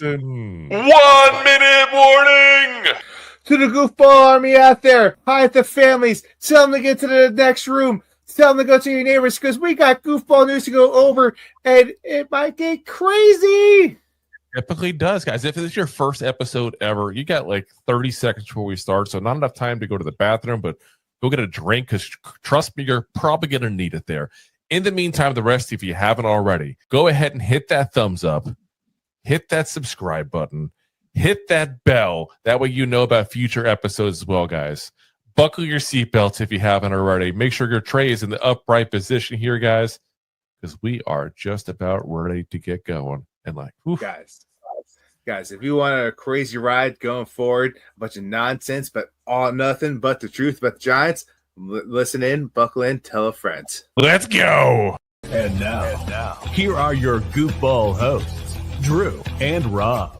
1-minute warning! To the goofball army out there, hi at the families, tell them to get to the next room, tell them to go to your neighbors, because we got goofball news to go over, and it might get crazy. Typically does, guys. If it's your first episode ever, you got like 30 seconds before we start, so not enough time to go to the bathroom, but go get a drink, because trust me, you're probably going to need it there. In the meantime, the rest, if you haven't already, go ahead and hit that thumbs up, hit that subscribe button, hit that bell. That way you know about future episodes as well, guys. Buckle your seatbelts if you haven't already. Make sure your tray is in the upright position here, guys, because we are just about ready to get going. And like, oof. Guys, if you want a crazy ride going forward, a bunch of nonsense, but all nothing but the truth about the Giants, listen in, buckle in, tell a friend. Let's go. And now, here are your goofball hosts, Drew and Rob.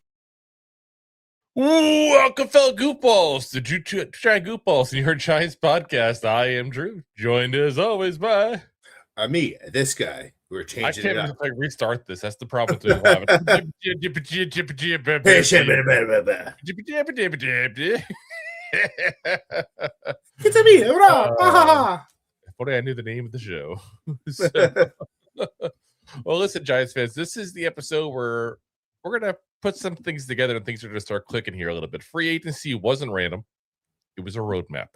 Welcome, fellow goofballs, to Try Goofballs in your Giants podcast. I am Drew, joined as always by me, this guy. We're changing it up. I can't restart this. That's the problem. It's a me. If only I knew the name of the show. Well, listen, Giants fans, this is the episode where we're going to put some things together and things are going to start clicking here a little bit. Free agency wasn't random. It was a roadmap.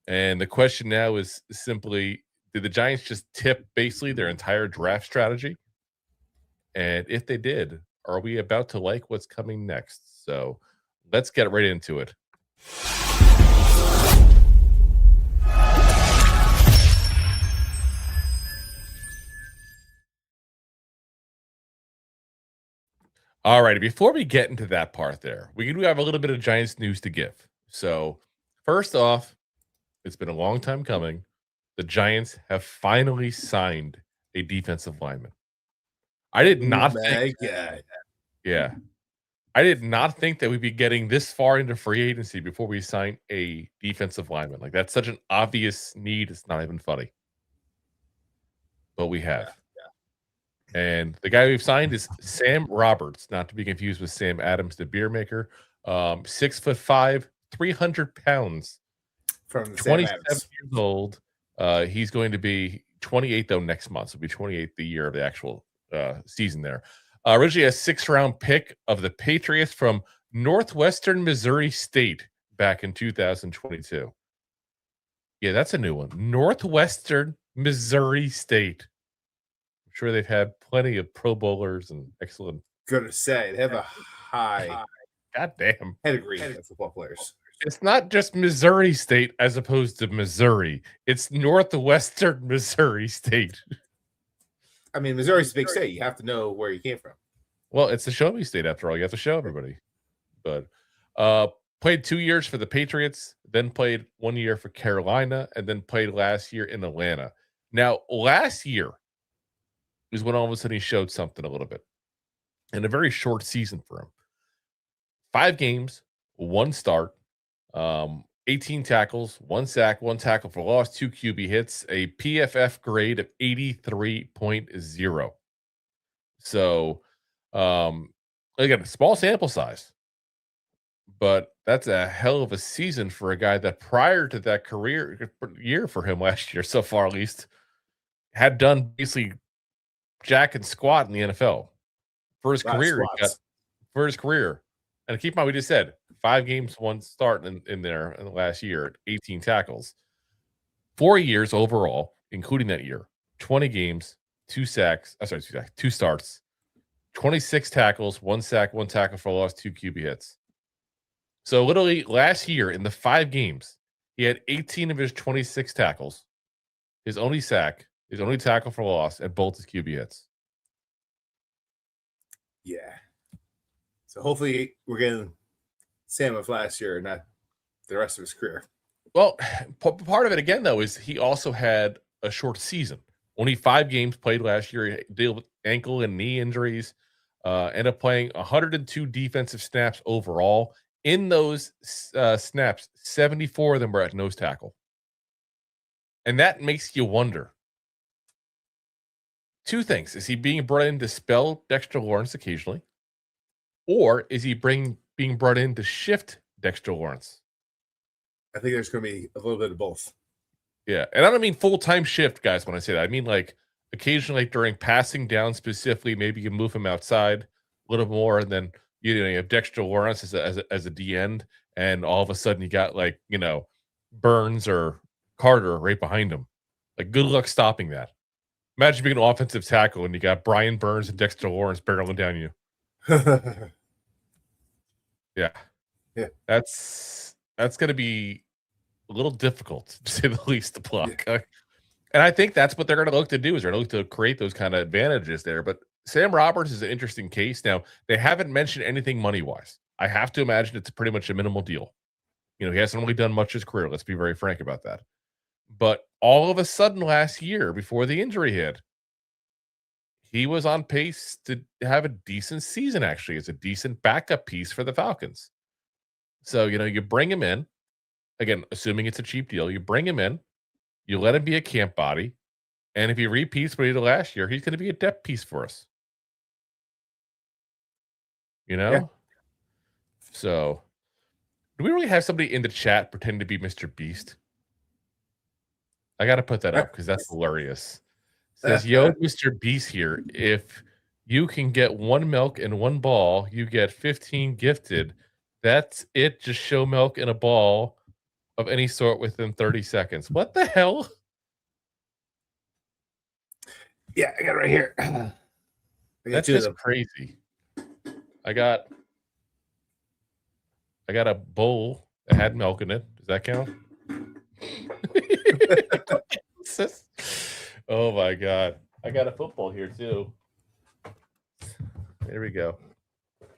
And the question now is simply, did the Giants just tip basically their entire draft strategy? And if they did, are we about to like what's coming next? So let's get right into it. All right, before we get into that part there, we do have a little bit of Giants news to give. So first off, it's been a long time coming. The Giants have finally signed a defensive lineman. I did not think I did not think that we'd be getting this far into free agency before we sign a defensive lineman. Like, that's such an obvious need. It's not even funny. But we have. And the guy we've signed is Sam Roberts, not to be confused with Sam Adams, the beer maker. 6'5", 300 pounds. From 27 years old. He's going to be 28, though, next month. So he'll be 28 the year of the actual season there. Originally a 6th-round pick of the Patriots from Northwestern Missouri State back in 2022. Yeah, that's a new one. Northwestern Missouri State. I'm sure they've had plenty of Pro Bowlers and excellent. Gonna say they have a high goddamn pedigree of football players. It's not just Missouri State as opposed to Missouri. It's Northwestern Missouri State. I mean, Missouri's a big state. You have to know where you came from. Well, it's the show me state after all. You have to show everybody. But played 2 years for the Patriots, then played 1 year for Carolina, and then played last year in Atlanta. Now, last year is when all of a sudden he showed something a little bit. And a very short season for him. 5 games, 1 start, 18 tackles, 1 sack, 1 tackle for loss, 2 QB hits, a PFF grade of 83.0. So, again, small sample size, but that's a hell of a season for a guy that prior to that year for him last year, so far at least, had done basically jack and squat in the NFL for his career. And keep in mind, we just said 5 games, 1 start in there in the last year, 18 tackles. 4 years overall, including that year, 20 games, 2 sacks, 2 starts, 26 tackles, 1 sack, 1 tackle for loss, 2 QB hits. So literally last year in the 5 games, he had 18 of his 26 tackles, his only sack, his only tackle for loss, and both his QB hits. Yeah. So hopefully we're getting Sam of last year, not the rest of his career. Well, part of it, again, though, is he also had a short season. Only 5 games played last year. He dealt with ankle and knee injuries. Ended up playing 102 defensive snaps overall. In those snaps, 74 of them were at nose tackle. And that makes you wonder. 2 things. Is he being brought in to spell Dexter Lawrence occasionally? Or is he being brought in to shift Dexter Lawrence? I think there's going to be a little bit of both. Yeah, and I don't mean full-time shift, guys, when I say that. I mean, like, occasionally during passing down specifically, maybe you move him outside a little more, and then you have Dexter Lawrence as a D end, and all of a sudden you got, like, Burns or Carter right behind him. Like, good luck stopping that. Imagine being an offensive tackle and you got Brian Burns and Dexter Lawrence barreling down you. Yeah. That's going to be a little difficult, to say the least, to block. Yeah. And I think that's what they're going to look to do, is they're going to look to create those kind of advantages there. But Sam Roberts is an interesting case. Now, they haven't mentioned anything money-wise. I have to imagine it's pretty much a minimal deal. He hasn't really done much his career. Let's be very frank about that. But all of a sudden last year, before the injury hit, he was on pace to have a decent season, actually. It's a decent backup piece for the Falcons. So, you bring him in, again, assuming it's a cheap deal, you bring him in, you let him be a camp body, and if he repeats what he did last year, he's going to be a depth piece for us. Yeah. So, do we really have somebody in the chat pretend to be Mr. Beast? I got to put that up because that's hilarious. It says, yo, Mr. Beast here. If you can get 1 milk and 1 ball, you get 15 gifted. That's it. Just show milk in a ball of any sort within 30 seconds. What the hell? Yeah, I got it right here. That's just crazy. I got a bowl that had milk in it. Does that count? Oh my God. I got a football here too. There we go.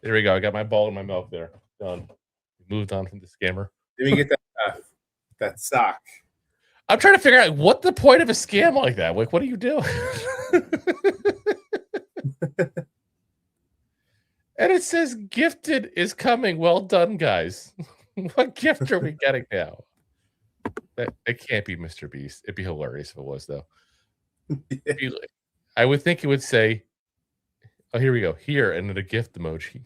I got my ball and my milk there. Done. Moved on from the scammer. Let me get that sock. I'm trying to figure out what the point of a scam like that. Like, what do you do? And it says gifted is coming. Well done, guys. What gift are we getting now? It can't be Mr. Beast. It'd be hilarious if it was, though. I would think it would say, oh, here we go. Here, and then a gift emoji.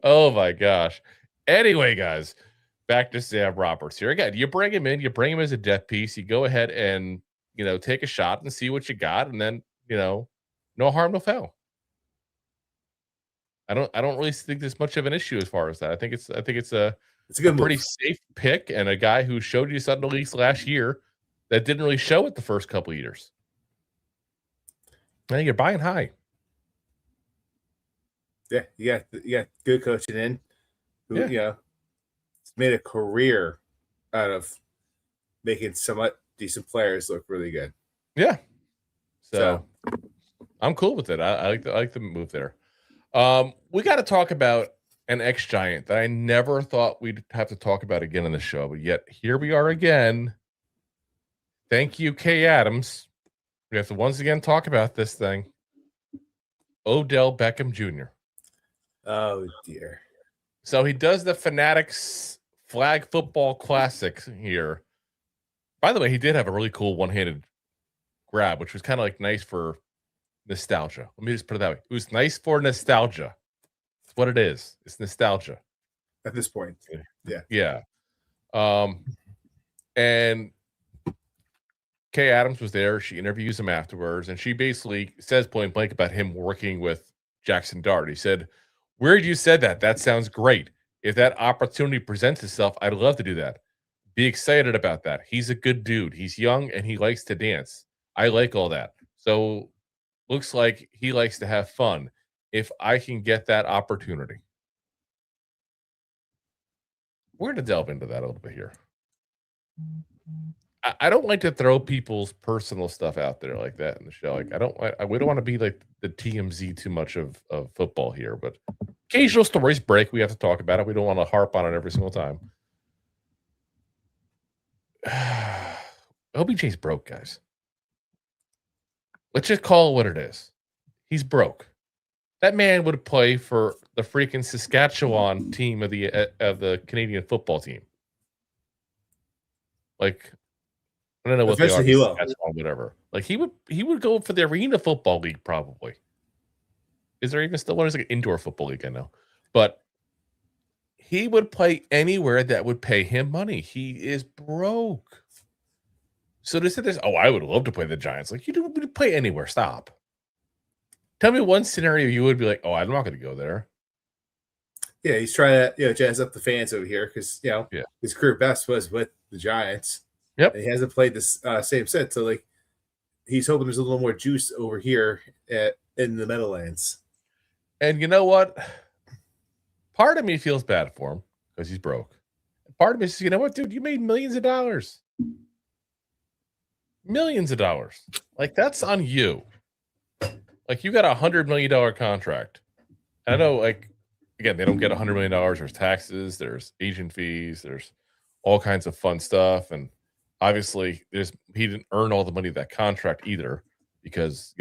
Oh, my gosh. Anyway, guys, back to Sam Roberts here. Again, you bring him in. You bring him as a depth piece. You go ahead and, take a shot and see what you got. And then, no harm, no foul. I don't really think there's much of an issue as far as that. I think it's a good pretty safe pick, and a guy who showed you something at least last year that didn't really show it the first couple of years. I think you're buying high. Yeah, you got good coaching in. Who, made a career out of making somewhat decent players look really good. Yeah. So I'm cool with it. I like the move there. We got to talk about an ex-Giant that I never thought we'd have to talk about again on the show, but yet here we are again. Thank you, Kay Adams. We have to once again talk about this thing. Odell Beckham Jr. Oh, dear. So he does the Fanatics Flag Football Classics here. By the way, he did have a really cool one-handed grab, which was kind of like nice for nostalgia. Let me just put it that way. It was nice for nostalgia. That's what it is. It's nostalgia. At this point. Yeah. Yeah. And Kay Adams was there. She interviews him afterwards, and she basically says point blank about him working with Jackson Dart. He said, "Weird you said that. That sounds great. If that opportunity presents itself, I'd love to do that. Be excited about that. He's a good dude. He's young, and he likes to dance. I like all that. So looks like he likes to have fun. If I can get that opportunity." We're going to delve into that a little bit here. I don't like to throw people's personal stuff out there like that in the show. Like we don't want to be like the TMZ too much of football here, but occasional stories break. We have to talk about it. We don't want to harp on it every single time. OBJ's broke, guys. Let's just call it what it is. He's broke. That man would play for the freaking Saskatchewan team of the Canadian football team. Like, I don't know what they are. He will. Whatever. Like he would go for the Arena Football League probably. Is there even still one? It's like an indoor football league, I know. But he would play anywhere that would pay him money. He is broke. So to say this, I would love to play the Giants. Like, you would play anywhere. Stop. Tell me one scenario you would be like, I'm not going to go there. Yeah, he's trying to jazz up the fans over here because his career best was with the Giants. Yep, and he hasn't played this same set, so like he's hoping there's a little more juice over here in the Meadowlands. And you know what? Part of me feels bad for him because he's broke. Part of me says, you know what, dude, you made millions of dollars. Millions of dollars. Like, that's on you. Like, you got $100 million contract. And I know, like, again, they don't get $100 million. There's taxes, there's agent fees, there's all kinds of fun stuff. And obviously, he didn't earn all the money of that contract either because,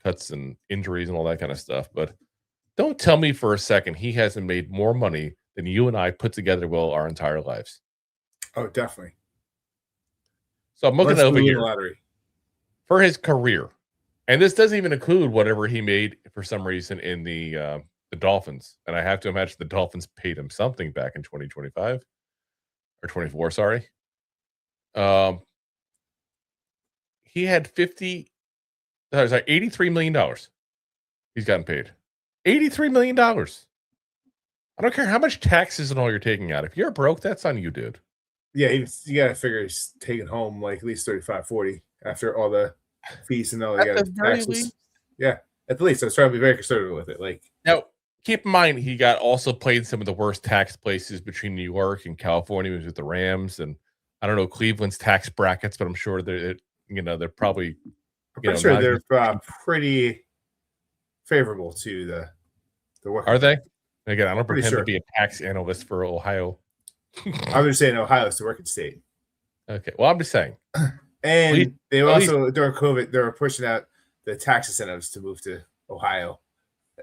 cuts and injuries and all that kind of stuff. But don't tell me for a second he hasn't made more money than you and I put together our entire lives. Oh, definitely. So I'm looking over here lottery for his career. And this doesn't even include whatever he made for some reason in the Dolphins. And I have to imagine the Dolphins paid him something back in 2025 or 24, sorry. He had $83 million he's gotten paid. $83 million. I don't care how much taxes and all you're taking out. If you're broke, that's on you, dude. Yeah, you got to figure he's taking home like at least 35, 40 after all the fees and all the taxes. Yeah, at the least. I was trying to be very conservative with it. Like, now, keep in mind, he also played in some of the worst tax places between New York and California. He was with the Rams, and I don't know Cleveland's tax brackets, but I'm sure they're probably. I'm pretty sure they're pretty favorable to the work. Are they? Again, I don't pretend to be a tax analyst for Ohio. I'm just saying Ohio is the working state. Okay, well, I'm just saying. And they also during COVID they were pushing out the tax incentives to move to Ohio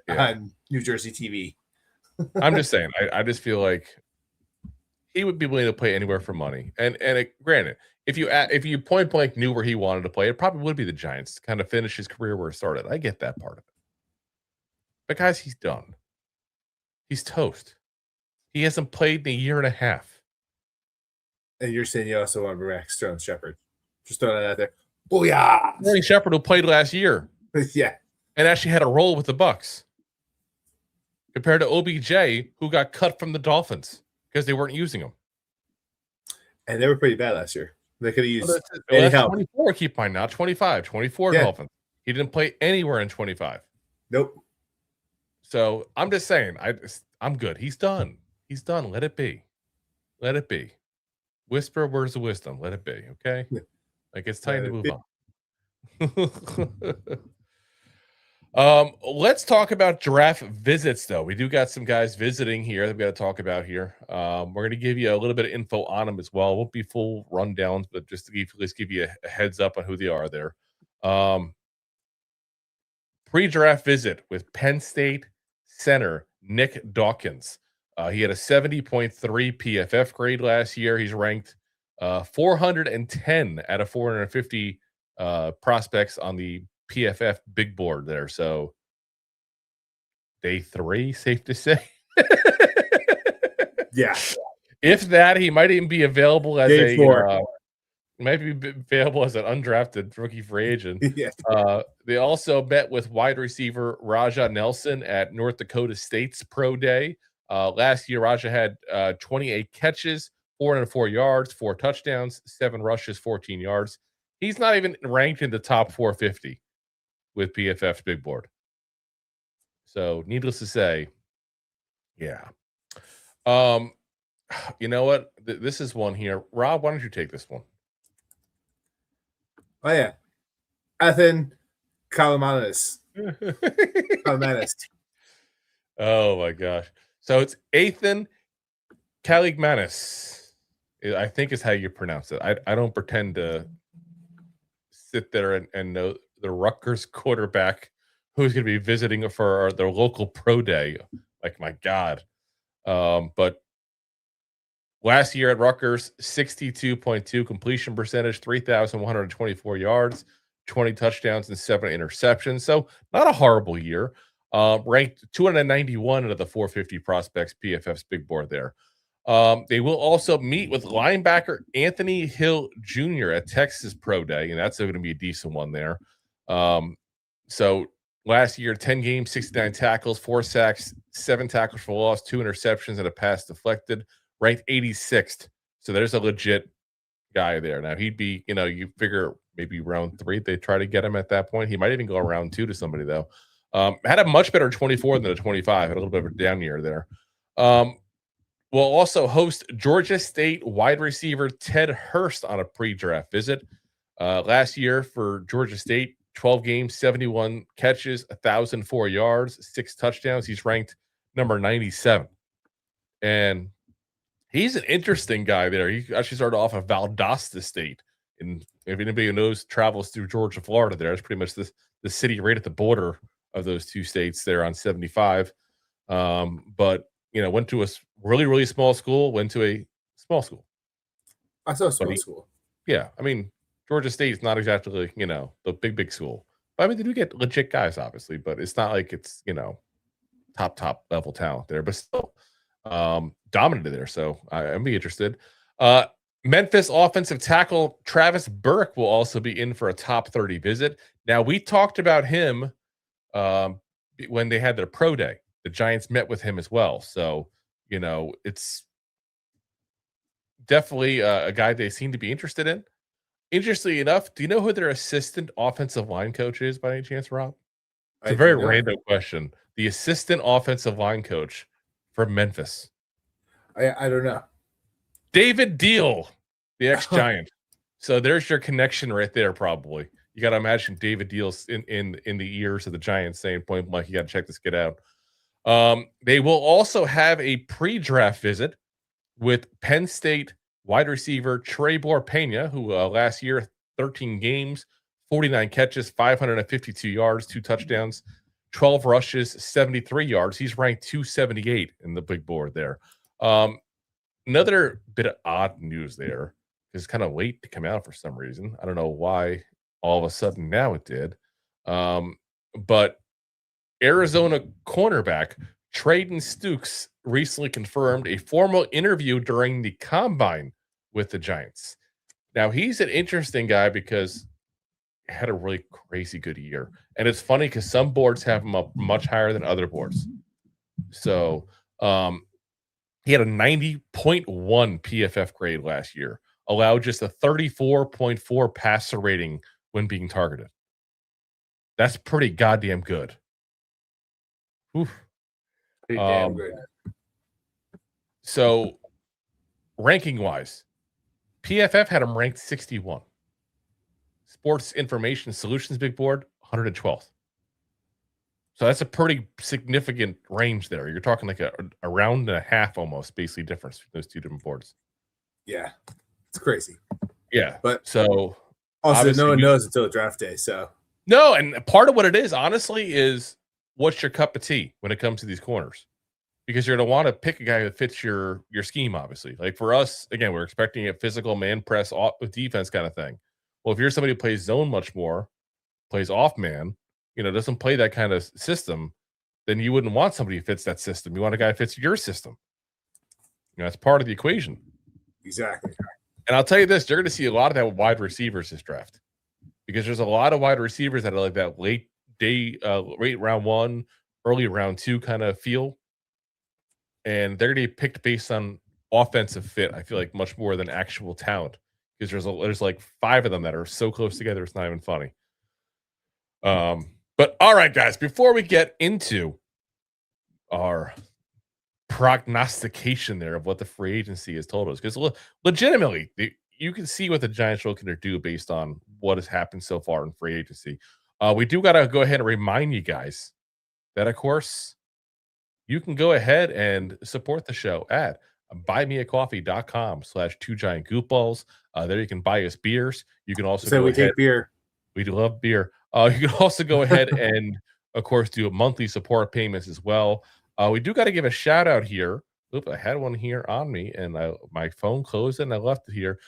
on New Jersey TV. I'm just saying. I just feel like he would be willing to play anywhere for money. And granted, if you point blank knew where he wanted to play, it probably would be the Giants to kind of finish his career where it started. I get that part of it. But guys, he's done. He's toast. He hasn't played in a year and a half. And you're saying you also want to bring back Sterling Shepard. Just throwing that out there. Booyah! Sterling Shepard, who played last year. Yeah. And actually had a role with the Bucs. Compared to OBJ, who got cut from the Dolphins because they weren't using him. And they were pretty bad last year. They could have used any help. 24, keep in mind, not 25. 24 Dolphins. He didn't play anywhere in 25. Nope. So I'm just saying, I'm good. He's done. He's done. Let it be. Let it be. Whisper words of wisdom. Let it be. Okay? Like, it's time to move on. Let's talk about giraffe visits, though. We do got some guys visiting here that we got to talk about here. We're going to give you a little bit of info on them as well. It won't be full rundowns, but just to give you a heads up on who they are there. Pre-draft visit with Penn State center Nick Dawkins. He had a 70.3 PFF grade last year. He's ranked 410 out of 450 prospects on the PFF big board there. So day 3, safe to say. Yeah. If that, he might even be available as day 4. Might be available as an undrafted rookie free agent. Yeah. They also met with wide receiver Raja Nelson at North Dakota State's Pro Day. Last year, Raja had 28 catches, 404 yards, 4 touchdowns, 7 rushes, 14 yards. He's not even ranked in the top 450 with PFF's big board. So, needless to say, yeah. You know what? This is one here. Rob, why don't you take this one? Oh, yeah. Ethan Kalamanis. Oh, my gosh. So it's Ethan Kaligmanis, I think is how you pronounce it. I don't pretend to sit there and know the Rutgers quarterback who's going to be visiting for their local pro day. Like, my God. But last year at Rutgers, 62.2 completion percentage, 3,124 yards, 20 touchdowns, and 7 interceptions. So not a horrible year. Ranked 291 out of the 450 prospects, PFF's big board there. They will also meet with linebacker Anthony Hill Jr. at Texas Pro Day, and that's going to be a decent one there. So last year, 10 games, 69 tackles, 4 sacks, 7 tackles for loss, 2 interceptions, and a pass deflected, ranked 86th. So there's a legit guy there. Now, he'd be, you figure maybe round 3, they try to get him at that point. He might even go round 2 to somebody, though. Had a much better 24 than a 25, had a little bit of a down year there. We'll also host Georgia State wide receiver Ted Hurst on a pre-draft visit. Last year for Georgia State, 12 games, 71 catches, 1,004 yards, 6 touchdowns. He's ranked number 97. And he's an interesting guy there. He actually started off at Valdosta State. And if anybody knows, travels through Georgia, Florida there, it's pretty much the city right at the border of those two states there on 75. But, went to a really, really small school, went to a small school. I saw a small school. Yeah. I mean, Georgia State is not exactly, the big school. But I mean, they do get legit guys, obviously, but it's not like it's, top level talent there, but still dominated there. So I'd be interested. Memphis offensive tackle Travis Burke will also be in for a top 30 visit. Now, we talked about him when they had their pro day. The Giants met with him as well. So, it's definitely a guy they seem to be interested in. Interestingly enough, do you know who their assistant offensive line coach is by any chance, Rob? It's a very random question. The assistant offensive line coach for Memphis. I don't know. David Deal, the ex-Giant. So there's your connection right there, probably. You got to imagine David Deal's in the ears of the Giants saying, point blank, you got to check this kid out. They will also have a pre-draft visit with Penn State wide receiver Trebor Pena, who last year, 13 games, 49 catches, 552 yards, 2 touchdowns, 12 rushes, 73 yards. He's ranked 278 in the big board there. Another bit of odd news there. It's kind of late to come out for some reason. I don't know why all of a sudden now it did. But Arizona cornerback Trayden Stukes recently confirmed a formal interview during the combine with the Giants. Now, he's an interesting guy because he had a really crazy good year. And it's funny because some boards have him up much higher than other boards. So he had a 90.1 PFF grade last year, allowed just a 34.4 passer rating when being targeted. That's pretty goddamn good. Oof. Pretty damn good. So, ranking-wise, PFF had him ranked 61. Sports Information Solutions Big Board, 112th. So that's a pretty significant range there. You're talking like a round and a half almost, basically, difference between those two different boards. Yeah, it's crazy. Yeah, but so also no one knows until draft day. So no, and part of what it is, honestly, is what's your cup of tea when it comes to these corners, because you're going to want to pick a guy that fits your scheme. Obviously, like for us, again, we're expecting a physical man press off with defense kind of thing. Well, if you're somebody who plays zone much more, plays off man, doesn't play that kind of system, then you wouldn't want somebody who fits that system. You want a guy who fits your system. That's part of the equation. Exactly. And I'll tell you this, you're going to see a lot of that with wide receivers this draft, because there's a lot of wide receivers that are like that late round 1, early round 2 kind of feel. And they're going to be picked based on offensive fit, I feel like, much more than actual talent, because there's like 5 of them that are so close together, it's not even funny. But all right, guys, before we get into our prognostication there of what the free agency has told us, because legitimately, you can see what the Giants are looking to do based on what has happened so far in free agency. We do got to go ahead and remind you guys that, of course, you can go ahead and support the show at buymeacoffee.com/2giantgoopballs. There you can buy us beers. You can also we take beer. We do love beer. You can also go ahead and, of course, do monthly support payments as well. We do got to give a shout out here. Oop, I had one here on me, and my phone closed and I left it here.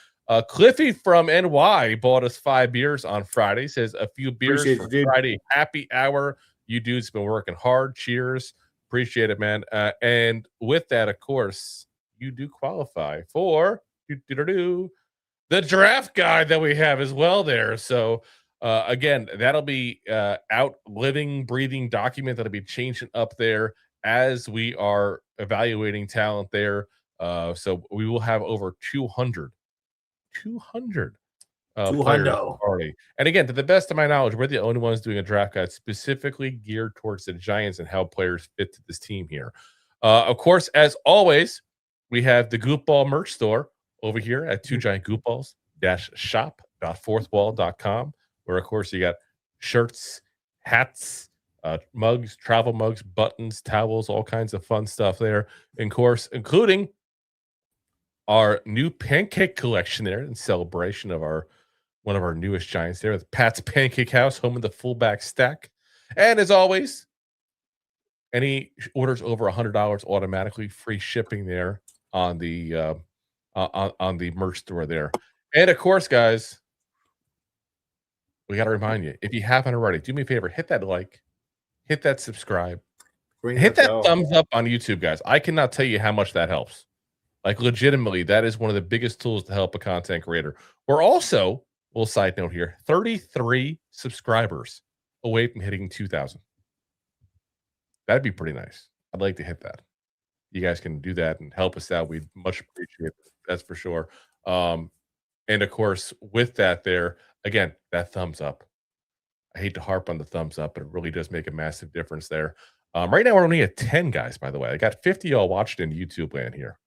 Cliffy from NY bought us 5 beers on Friday. Says a few beers for Friday happy hour. You dudes been working hard. Cheers. Appreciate it, man. And with that, of course, you do qualify for the draft guide that we have as well there. So again, that'll be out living, breathing document that'll be changing up there as we are evaluating talent there. So we will have over 200 players already. And again, to the best of my knowledge, we're the only ones doing a draft guide specifically geared towards the Giants and how players fit to this team here. Of course, as always, we have the Goopball merch store over here at Two Giant Goopballs shop.fourthwall.com, where of course you got shirts, hats, mugs, travel mugs, buttons, towels, all kinds of fun stuff there. And of course, including our new pancake collection there in celebration of one of our newest Giants there with Pat's Pancake House, home of the fullback stack. And as always, any orders over $100 automatically free shipping there on the merch store there. And of course, guys, we got to remind you, if you haven't already, do me a favor, hit that like, hit that subscribe, hit that thumbs up on YouTube, guys. I cannot tell you how much that helps. Like, legitimately, that is one of the biggest tools to help a content creator. We're also, little side note here, 33 subscribers away from hitting 2,000. That'd be pretty nice. I'd like to hit that. You guys can do that and help us out. We'd much appreciate it. That's for sure. And of course, with that there, again, that thumbs up. I hate to harp on the thumbs up, but it really does make a massive difference there. Right now, we're only at 10 guys, by the way. I got 50 y'all watched in YouTube land here.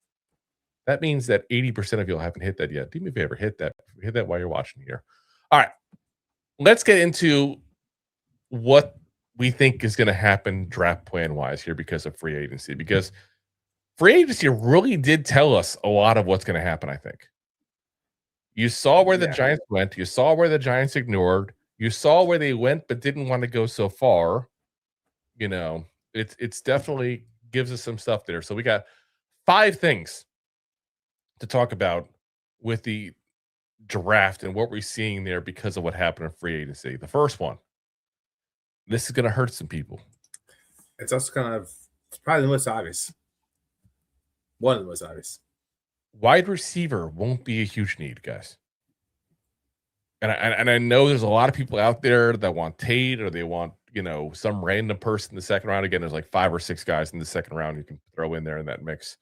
That means that 80% of y'all haven't hit that yet. Do me a favor, hit that while you're watching here. All right, let's get into what we think is going to happen draft plan wise here because of free agency. Because free agency really did tell us a lot of what's going to happen, I think. You saw where the Giants went. You saw where the Giants ignored. You saw where they went but didn't want to go so far. You know, it's definitely gives us some stuff there. So we got 5 things to talk about with the draft and what we're seeing there because of what happened in free agency. The first one, this is going to hurt some people. It's also it's probably the most obvious. One of the most obvious. Wide receiver won't be a huge need, guys. And I know there's a lot of people out there that want Tate or they want, some random person in the second round. Again, there's like 5 or 6 guys in the second round you can throw in there in that mix.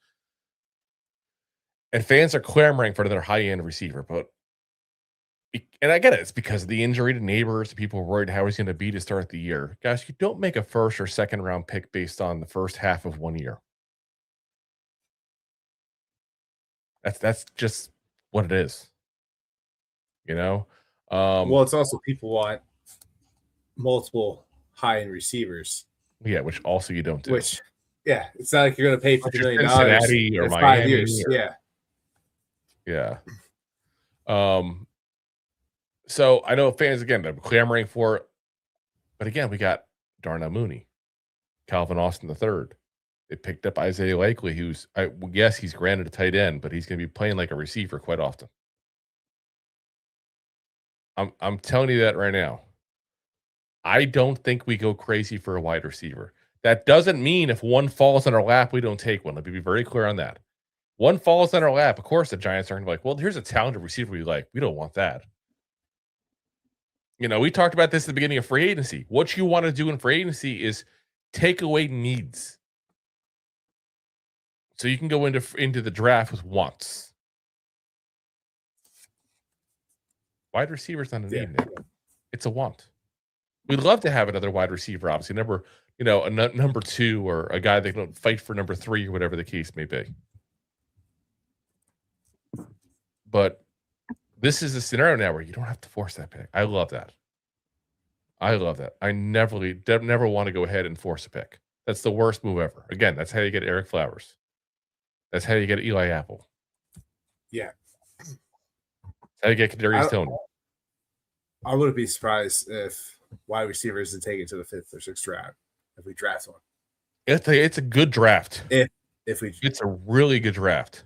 And fans are clamoring for their high-end receiver, and I get it. It's because of the injury to Neighbors. People are worried how he's going to be to start the year. Guys, you don't make a first or second round pick based on the first half of 1 year. That's just what it is. Well, it's also people want multiple high-end receivers. Yeah, which also you don't do. Which, it's not like you're going to pay $50 million Cincinnati or Miami 5 years. Yeah. So I know fans, again, are clamoring for it. But again, we got Darnell Mooney, Calvin Austin III. They picked up Isaiah Likely, who's, yes, he's granted a tight end, but he's going to be playing like a receiver quite often. I'm telling you that right now. I don't think we go crazy for a wide receiver. That doesn't mean if one falls in our lap, we don't take one. Let me be very clear on that. One falls in our lap, of course, the Giants aren't like, well, here's a talented receiver we like. We don't want that. We talked about this at the beginning of free agency. What you want to do in free agency is take away needs. So you can go into the draft with wants. Wide receiver's not a need, Nick. It's a want. We'd love to have another wide receiver, obviously. Number 2 or a guy that can fight for number 3 or whatever the case may be. But this is a scenario now where you don't have to force that pick. I love that. I never want to go ahead and force a pick. That's the worst move ever. Again, that's how you get Eric Flowers. That's how you get Eli Apple. Yeah. That's how you get Kadarius Toney. I wouldn't be surprised if wide receiver isn't taken to the 5th or 6th round if we draft one. It's a good draft. It's a really good draft.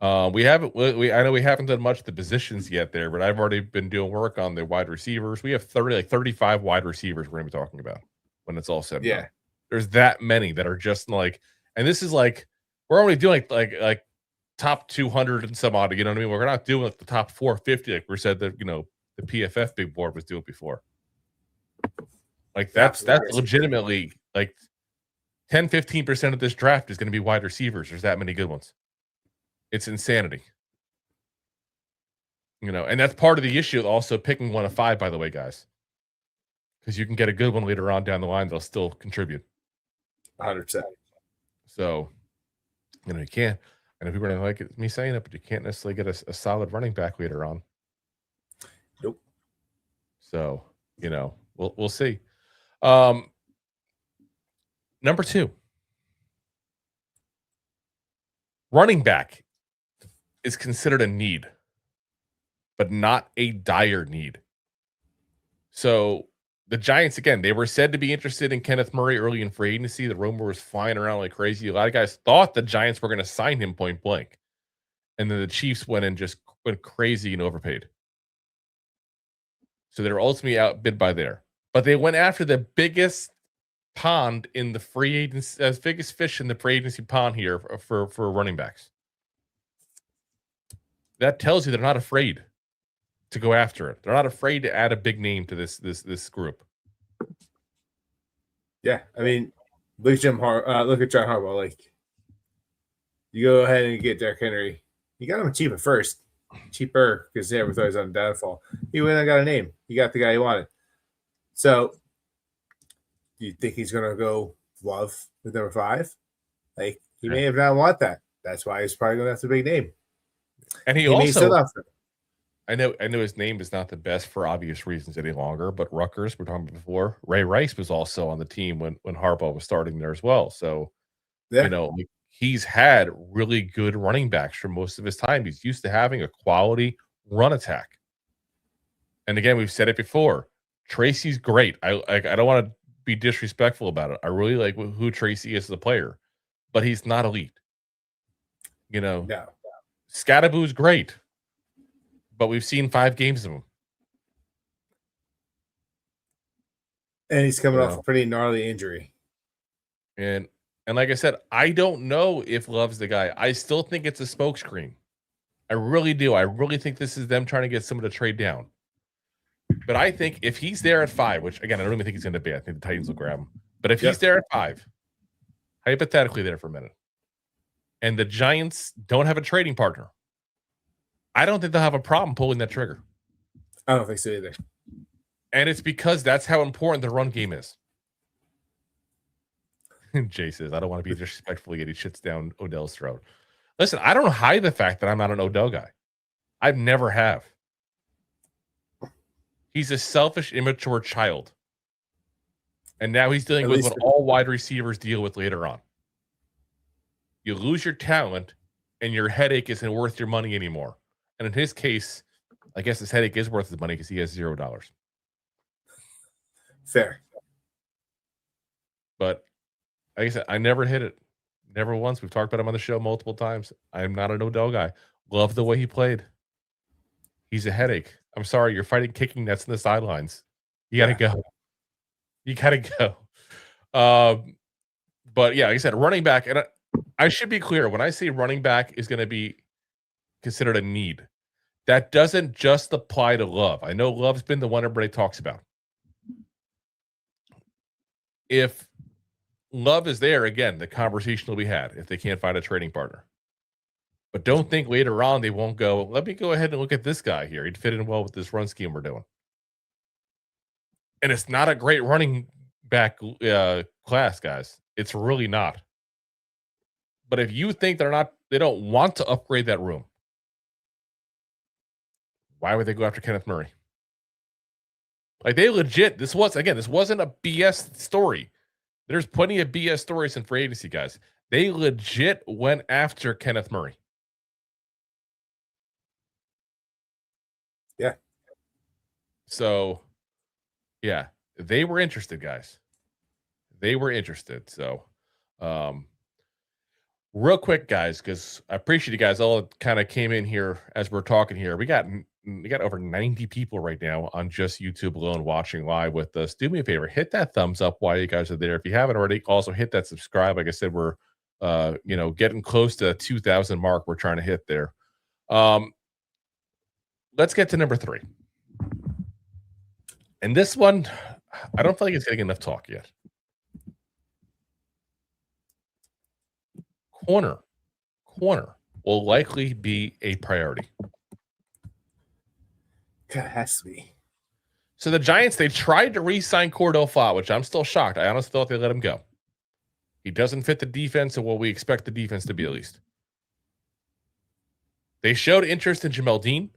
I know we haven't done much of the positions yet there, but I've already been doing work on the wide receivers. We have 35 wide receivers we're going to be talking about. when it's all said and Yeah. done. There's that many that are just like, and this is like, we're only doing like top 200 and some odd, you know what I mean? We're not doing like the top 450 like we said that, the PFF big board was doing before. Like that's legitimately like 10-15% of this draft is going to be wide receivers. There's that many good ones. It's insanity. And that's part of the issue also picking 1 of 5, by the way, guys. Because you can get a good one later on down the line that'll still contribute. 100%. So, you can't. And if people don't like me saying it, but you can't necessarily get a solid running back later on. Nope. So, we'll see. Number 2. Running back is considered a need, but not a dire need. So the Giants, again, they were said to be interested in Kenneth Murray early in free agency. The rumor was flying around like crazy. A lot of guys thought the Giants were going to sign him point blank. And then the Chiefs went crazy and overpaid. So they were ultimately outbid by there. But they went after the biggest pond in the free agency, as biggest fish in the free agency pond here for running backs. That tells you they're not afraid to go after it. They're not afraid to add a big name to this group. Yeah, I mean, look at John Harbaugh. Like, you go ahead and get Derrick Henry. You got him cheaper because they was always on downfall. He went and got a name. He got the guy he wanted. So, do you think he's gonna go Love with number 5? Like, he may have not want that. That's why he's probably gonna have a big name. And he also. I know his name is not the best for obvious reasons any longer, but Rutgers, we're talking about before, Ray Rice was also on the team when Harbaugh was starting there as well. So, he's had really good running backs for most of his time. He's used to having a quality run attack. And again, we've said it before. Tracy's great. I don't want to be disrespectful about it. I really like who Tracy is as a player, but he's not elite. No. Scadaboo's great. But we've seen 5 games of him. And he's coming off a pretty gnarly injury. And like I said, I don't know if Love's the guy. I still think it's a smokescreen. I really do. I really think this is them trying to get someone to trade down. But I think if he's there at 5, which, again, I don't even think he's going to be. I think the Titans will grab him. But if he's there at 5, hypothetically there for a minute, and the Giants don't have a trading partner, I don't think they'll have a problem pulling that trigger. I don't think so either. And it's because that's how important the run game is. Jay says, I don't want to be disrespectful, yet he shits down Odell's throat. Listen, I don't hide the fact that I'm not an Odell guy. I've never have. He's a selfish, immature child. And now he's dealing with what all wide receivers deal with later on. You lose your talent, and your headache isn't worth your money anymore. And in his case, I guess his headache is worth his money because he has $0. Fair. But like I said, I never hit it. Never once. We've talked about him on the show multiple times. I'm not an Odell guy. Love the way he played. He's a headache. I'm sorry. You're fighting kicking nets in the sidelines. You got to go. You got to go. But yeah, like I said, running back. And I should be clear. When I say running back is going to be considered a need, that doesn't just apply to Love. I know Love's been the one everybody talks about. If Love is there, again, the conversation will be had if they can't find a trading partner. But don't think later on they won't go, let me go ahead and look at this guy here. He'd fit in well with this run scheme we're doing. And it's not a great running back class, guys. It's really not. But if you think they don't want to upgrade that room, why would they go after Kenneth Murray? Like, they legit, this wasn't a BS story. There's plenty of BS stories in free agency, guys. They legit went after Kenneth Murray. Yeah. So, yeah, they were interested, guys. They were interested. So, real quick, guys, because I appreciate you guys all kind of came in here as we're talking here. We got we got over 90 people right now on just YouTube alone watching live with us. Do me a favor, hit that thumbs up while you guys are there. If you haven't already, also hit that subscribe. Like I said, we're getting close to 2,000 mark. We're trying to hit there. Let's get to number 3. And this one, I don't feel like it's getting enough talk yet. Corner will likely be a priority. God, it has to be. So the Giants, they tried to re-sign Cordell Flott, which I'm still shocked. I honestly thought they let him go. He doesn't fit the defense and what we expect the defense to be, at least. They showed interest in Jamel Dean.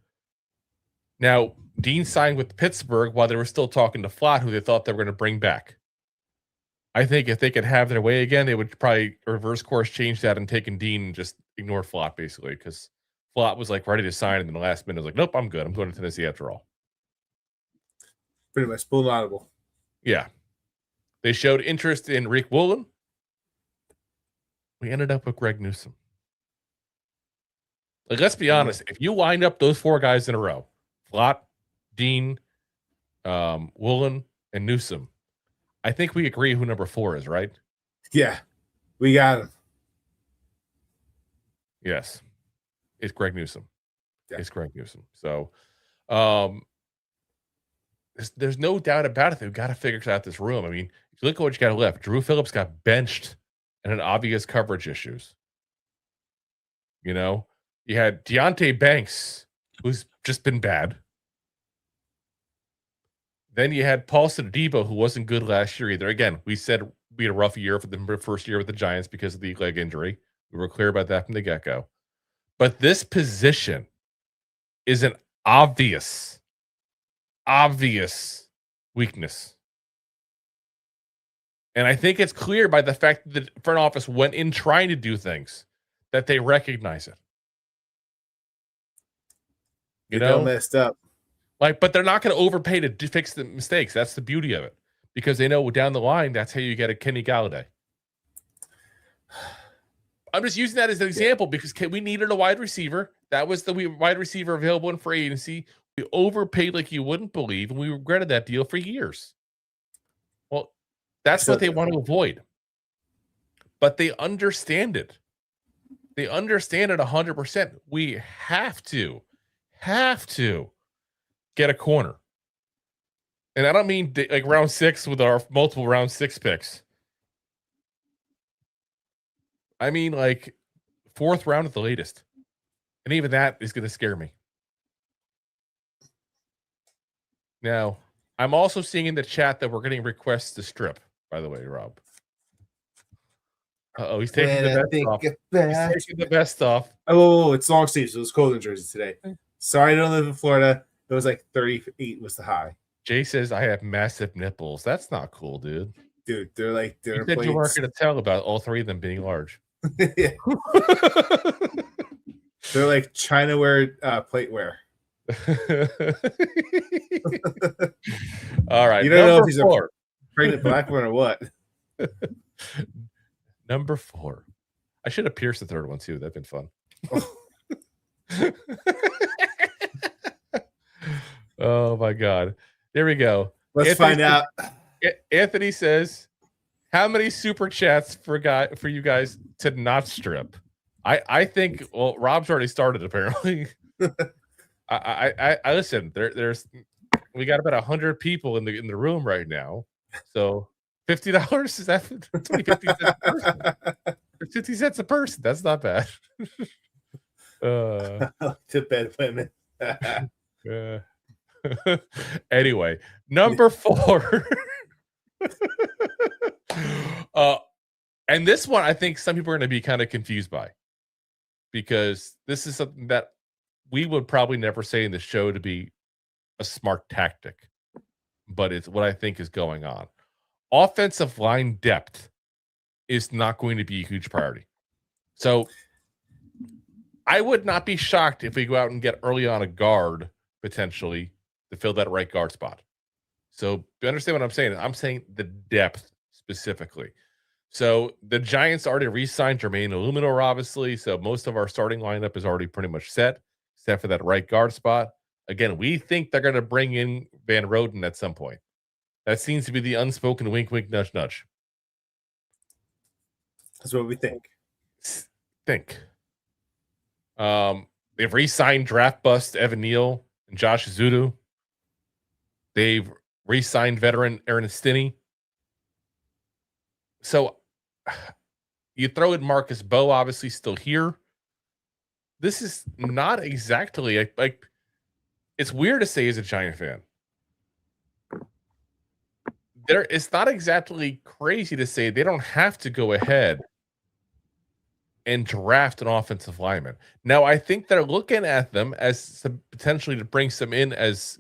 Now, Dean signed with Pittsburgh while they were still talking to Flott, who they thought they were going to bring back. I think if they could have their way again, they would probably reverse course, change that, and take in Dean and just ignore Flott, basically, because Flott was like ready to sign, and then the last minute was like, nope, I'm good. I'm going to Tennessee after all. Pretty much full audible. Yeah. They showed interest in Rick Woolen. We ended up with Greg Newsome. Like, let's be honest. If you wind up those 4 guys in a row, Flott, Dean, Woolen, and Newsome, I think we agree who number 4 is, right? Yeah, we got him. Yes. It's Greg Newsome. Yeah. It's Greg Newsome. So there's no doubt about it. They've got to figure out this room. I mean, if you look at what you got left, Drew Phillips got benched and had obvious coverage issues. You know, you had Deontay Banks, who's just been bad. Then you had Paul Debo, who wasn't good last year either. Again, we said we had a rough year for the first year with the Giants because of the leg injury. We were clear about that from the get-go. But this position is an obvious weakness. And I think it's clear by the fact that the front office went in trying to do things that they recognize it. You know, messed up. Like, but they're not going to overpay to fix the mistakes. That's the beauty of it, because they know down the line that's how you get a Kenny Galladay. I'm just using that as an example because we needed a wide receiver. That was the wide receiver available in free agency. We overpaid like you wouldn't believe, and we regretted that deal for years. Well, that's what they want to avoid. But they understand it. They understand it 100%. We have to get a corner. And I don't mean like round 6 with our multiple round 6 picks. I mean like 4th round at the latest. And even that is going to scare me. Now, I'm also seeing in the chat that we're getting requests to strip, by the way, Rob. Uh-oh, he's taking the vest off. He's taking the vest off. Oh, it's long sleeves. So it was cold in Jersey today. Sorry, I don't live in Florida. It was like 38 was the high. Jay says, I have massive nipples. That's not cool, dude. Dude, they're like dinner plates. You weren't going to tell about all 3 of them being large. They're like Chinaware plateware. All right. You don't know if he's a pregnant black one or what. Number 4. I should have pierced the 3rd one too. That'd been fun. Oh my God. There we go. Let's find out. Anthony says, how many super chats for you guys to not strip? I think, well, Rob's already started apparently. I listen, we got about 100 people in the room right now. So $50 is that 50 cents a person? 50 cents a person. That's not bad. To bed women. Anyway, number 4. And this one I think some people are going to be kind of confused by, because this is something that we would probably never say in the show to be a smart tactic, but it's what I think is going on. Offensive line depth is not going to be a huge priority. So I would not be shocked if we go out and get early on a guard potentially to fill that right guard spot. So you understand what I'm saying? I'm saying the depth specifically. So the Giants already re-signed Jermaine Illuminor, obviously. So most of our starting lineup is already pretty much set, except for that right guard spot. Again, we think they're going to bring in Van Roden at some point. That seems to be the unspoken wink, wink, nudge, nudge. That's what we think. They've re-signed draft bust Evan Neal and Josh Zudu. They've re-signed veteran Aaron Stinney. So you throw in Marcus Bowe, obviously still here. This is not exactly like it's weird to say as a Giant fan. It's not exactly crazy to say they don't have to go ahead and draft an offensive lineman. Now, I think they're looking at them as some, potentially to bring some in as,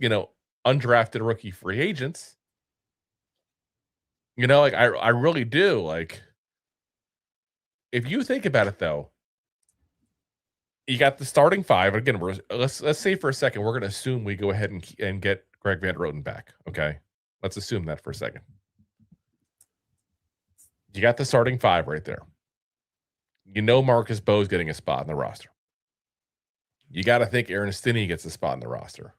undrafted rookie free agents. Like I really do. Like, if you think about it, though, you got the starting five. Again, let's say for a second we're going to assume we go ahead and get Greg Van Roten back. Okay, let's assume that for a second. You got the starting five right there. Marcus Bowe's getting a spot in the roster. You got to think Aaron Stinney gets a spot in the roster.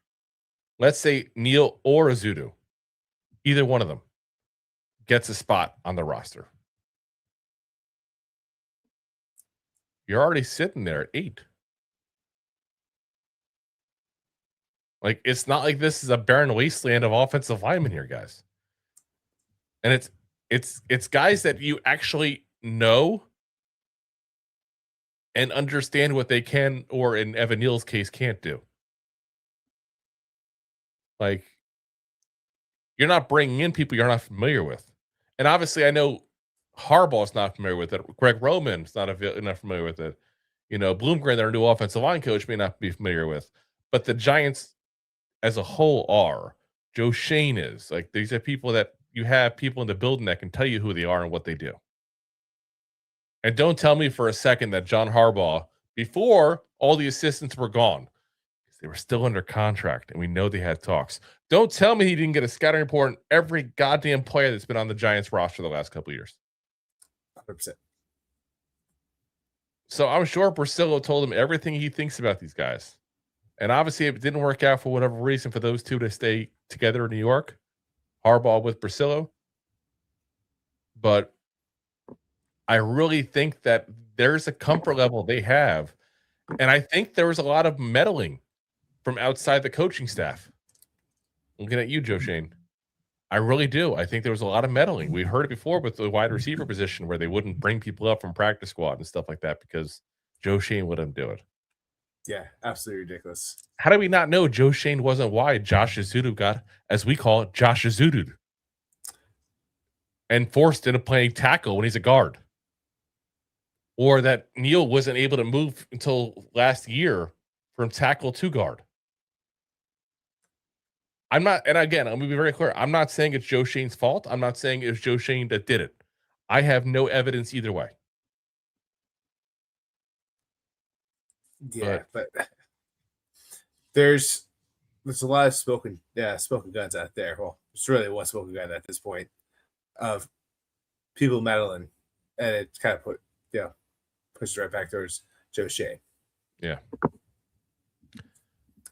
Let's say Neal or Azudu, either one of them, gets a spot on the roster. You're already sitting there at 8. Like, it's not like this is a barren wasteland of offensive linemen here, guys. And it's guys that you actually know and understand what they can, or in Evan Neal's case, can't do. Like, you're not bringing in people you're not familiar with. And obviously, I know Harbaugh's not familiar with it. Greg Roman's not familiar with it. Bloomgren, their new offensive line coach, may not be familiar with. But the Giants as a whole are. Joe Shane is. Like, these are people that you have people in the building that can tell you who they are and what they do. And don't tell me for a second that John Harbaugh, before all the assistants were gone, because they were still under contract, and we know they had talks. Don't tell me he didn't get a scouting report on every goddamn player that's been on the Giants roster the last couple of years. 100%. So I'm sure Brasillo told him everything he thinks about these guys. And obviously it didn't work out for whatever reason for those two to stay together in New York. Harbaugh with Brasillo. But I really think that there's a comfort level they have. And I think there was a lot of meddling from outside the coaching staff. Looking at you, Joe Shane. I really do. I think there was a lot of meddling. We heard it before with the wide receiver position where they wouldn't bring people up from practice squad and stuff like that because Joe Shane wouldn't do it. Yeah, absolutely ridiculous. How do we not know Joe Shane wasn't why Josh Azudu got, as we call it, Josh Azudu, and forced into playing tackle when he's a guard? Or that Neal wasn't able to move until last year from tackle to guard. I'm not, and again, I'm going to be very clear. I'm not saying it's Joe Shane's fault. I'm not saying it was Joe Shane that did it. I have no evidence either way. Yeah, but there's a lot of spoken guns out there. Well, it's really one spoken gun at this point of people meddling, and it kind of pushes right back towards Joe Shane. Yeah.